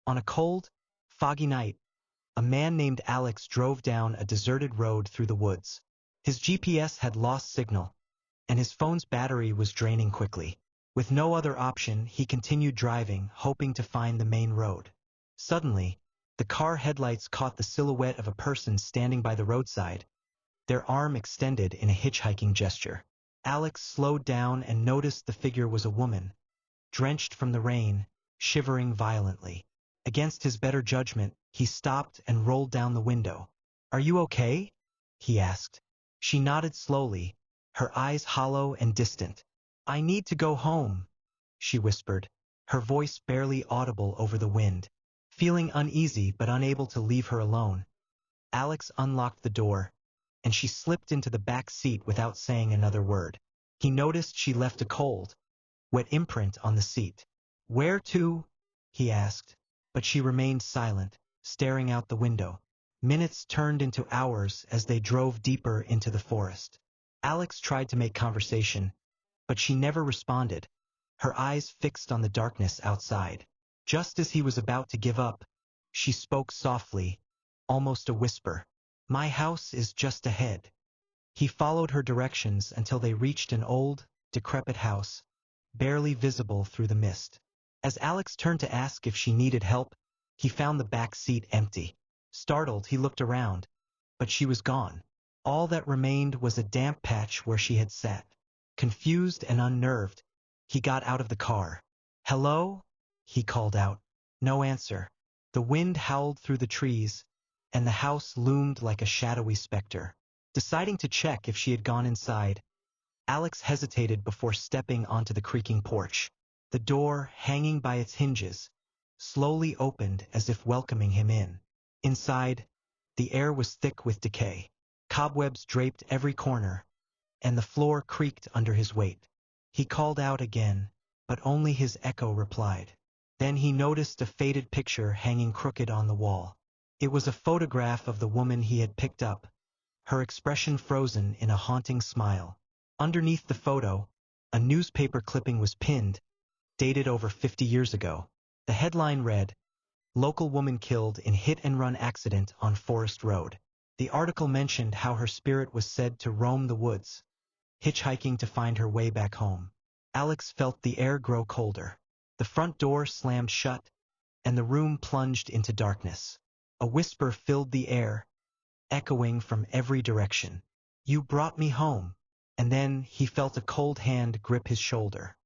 On a cold, foggy night, a man named Alex drove down a deserted road through the woods. His GPS had lost signal, and his phone's battery was draining quickly. With no other option, he continued driving, hoping to find the main road. Suddenly, the car headlights caught the silhouette of a person standing by the roadside, their arm extended in a hitchhiking gesture. Alex slowed down and noticed the figure was a woman, drenched from the rain, shivering violently. Against his better judgment, he stopped and rolled down the window. "Are you okay?" he asked. She nodded slowly, her eyes hollow and distant. "I need to go home," she whispered, her voice barely audible over the wind. Feeling uneasy but unable to leave her alone, Alex unlocked the door, and she slipped into the back seat without saying another word. He noticed she left a cold, wet imprint on the seat. "Where to?" he asked, but she remained silent, staring out the window. Minutes turned into hours as they drove deeper into the forest. Alex tried to make conversation, but she never responded, her eyes fixed on the darkness outside. Just as he was about to give up, she spoke softly, almost a whisper. "My house is just ahead." He followed her directions until they reached an old, decrepit house, barely visible through the mist. As Alex turned to ask if she needed help, he found the back seat empty. Startled, he looked around, but she was gone. All that remained was a damp patch where she had sat. Confused and unnerved, he got out of the car. "Hello?" he called out. No answer. The wind howled through the trees, and the house loomed like a shadowy specter. Deciding to check if she had gone inside, Alex hesitated before stepping onto the creaking porch. The door, hanging by its hinges, slowly opened as if welcoming him in. Inside, the air was thick with decay. Cobwebs draped every corner, and the floor creaked under his weight. He called out again, but only his echo replied. Then he noticed a faded picture hanging crooked on the wall. It was a photograph of the woman he had picked up, her expression frozen in a haunting smile. Underneath the photo, a newspaper clipping was pinned, dated over 50 years ago. The headline read, "Local woman killed in hit-and-run accident on Forest Road." The article mentioned how her spirit was said to roam the woods, hitchhiking to find her way back home. Alex felt the air grow colder. The front door slammed shut, and the room plunged into darkness. A whisper filled the air, echoing from every direction. "You brought me home." And then he felt a cold hand grip his shoulder.